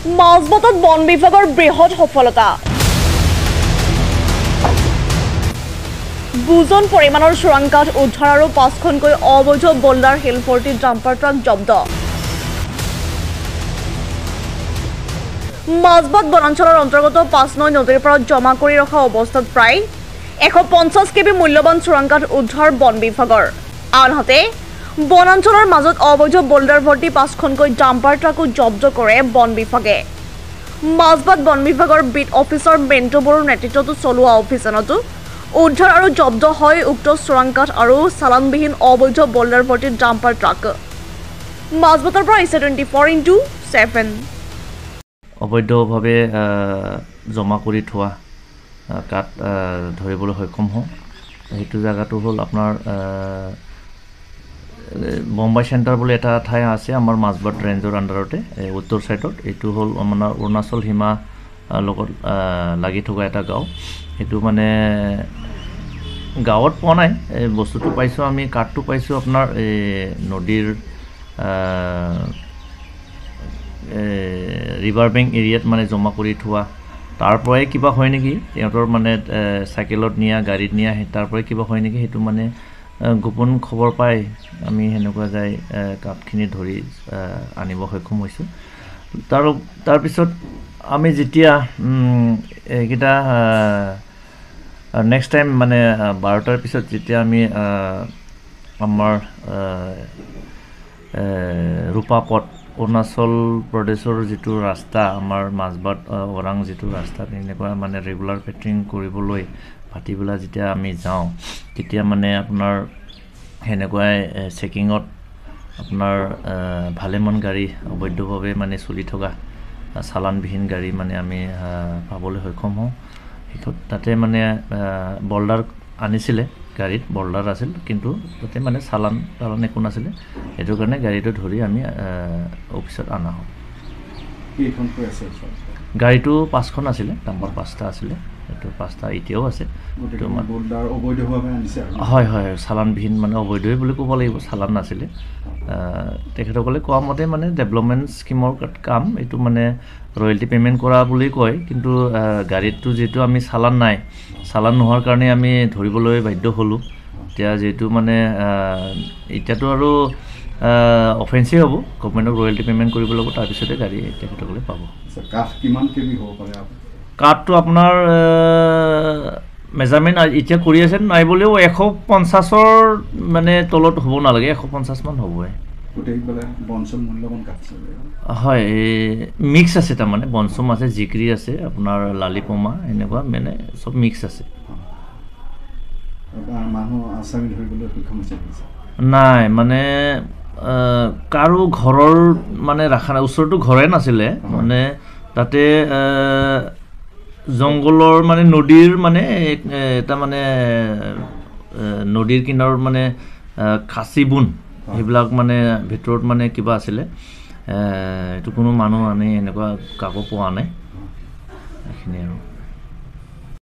মাজবাটত বন বিভাগৰ বৃহৎ সফলতা বুজন পৰিমাণৰ চোৰাংকাঠ উদ্ধাৰ আৰু 5খনকৈ অবৈধ বোল্ডাৰ হিলফৰ্টি ডাম্পাৰ ট্ৰাক জব্দ মাজবাট বনাঞ্চলৰ অন্তৰ্গত 5 নদীৰ পাৰত জমা কৰি ৰখা অৱস্থাত প্ৰায় 150 কেবি মূল্যৱান চোৰাংকাঠ উদ্ধাৰ বন বিভাগৰ আনহাতে বনাঞ্চলৰ মাজত অবৈধ বোল্ডাৰ ভৰ্তি 5খনকৈ ডাম্পাৰ ট্ৰাকো জব্দ কৰে বন বিভাগে মাজবাট বন বিভাগৰ বিট অফিচাৰ মেণ্টু বড়োৰ নেতৃত্বত চলোৱা অভিযানতো উদ্ধাৰ আৰু জব্দ হয় উক্ত চোৰাংকাঠ আৰু চালানবিহীন অবৈধ বোল্ডাৰ ভৰ্তি ডাম্পাৰ ট্ৰাক মাজবাটৰ পৰা ইছে 24x7 অবৈধভাৱে জমা কৰি থোৱা কাঠ ধৰিবলৈ সক্ষম হওঁ সেইটো জায়গাটো হ'ল আপোনাৰ বম্বাই চেণ্টাৰ বুলি এটা ঠাই আছে আমাৰ মাজবাট ৰেঞ্জৰ আণ্ডাৰতে উত্তৰ সাইডত এইটো হ'ল আমাৰ অৰুণাচল সীমা লগত লাগি থকা এটা গাঁও সেইটো মানে গাঁৱত পোৱা নাই বস্তুটো পাইছোঁ আমি কাঠটো পাইছোঁ আপোনাৰ নদীৰ ৰিভাৰ বেংক এৰিয়াত মানে জমা কৰি থোৱা তাৰ পৰাই কিবা হয় নেকি সিহঁতৰ মানে চাইকেলত নিয়া গাড়ীত নিয়া তাৰ পৰাই কিবা হয় নেকি সেইটো মানে গোপন খবৰ পাই আমি সেনেকুৱা যাই কাঠখিনি ধৰি আনিব সক্ষম হৈছোঁ তাৰপিছত আমি যেতিয়া এইকেইটা নেক্সট টাইম মানে 12টাৰ পিছত যেতিয়া আমি আমাৰ ৰূপাপথ অৰুণাচল প্ৰদেশৰ যিটো ৰাস্তা আমাৰ মাজবাট ওৰাং যিটো ৰাস্তা তেনেকুৱা মানে ৰেগুলাৰ পেট্ৰলিং কৰিবলৈ ভাটিবেলা যেতিয়া আমি যাওঁ তেতিয়া মানে আপোনাৰ সেনেকুৱাই চেকিঙত আপোনাৰ ভালেমান গাড়ী অবৈধভাৱে মানে চলি থকা চালানবিহীন গাড়ী মানে আমি পাবলৈ সক্ষম হওঁ তাতে মানে বোল্ডাৰ আনিছিলে গাড়ীত বোল্ডাৰ আছিল কিন্তু তাতে মানে চালান একো নাছিলে সেইটো কাৰণে গাড়ীটো ধৰি আমি অফিচত অনা হয় গাড়ীটো 5খন আছিলে ডাম্পাৰ 5টা আছিলে সেইটো 5টা এতিয়াও আছে হয় হয় চালানবিহীন মানে অবৈধই বুলি ক'ব লাগিব চালান নাছিলে তেখেতসকলে কোৱা মতে মানে ডেভেলপমেণ্ট স্কিমৰ কাম এইটো মানে ৰয়েলটি পে'মেণ্ট কৰা বুলি কয় কিন্তু গাড়ীটো যিহেতু আমি চালান নাই চালান নোহোৱাৰ কাৰণে আমি ধৰিবলৈ বাধ্য হ'লোঁ এতিয়া যিহেতু মানে এতিয়াতো আৰু অফেন্সেই হ'ব গভৰ্ণমেণ্টক ৰয়েলটি পে'মেণ্ট কৰিব লাগিব তাৰপিছতে গাড়ী তেখেতসকলে পাব কাঠটো আপোনাৰ মেজাৰমেণ্ট এতিয়া কৰি আছে নাই বুলিও 150ৰ মানে তলত হ'ব নালাগে 150 মান হ'বই হয় মিক্স আছে তাৰমানে বনচুম আছে জিক্ৰী আছে আপোনাৰ লালিপমা এনেকুৱা মানে চব মিক্স আছে নাই মানে কাৰো ঘৰৰ মানে ৰাখা নাই ওচৰতো ঘৰে নাছিলে মানে তাতে জংঘলৰ মানে নদীৰ মানে এটা মানে নদীৰ কিনাৰত মানে খাচী বুন সেইবিলাক মানে ভিতৰত মানে কিবা আছিলে এইটো কোনো মানুহ আনি এনেকুৱা কাকো পোৱা নাই এইখিনি আৰু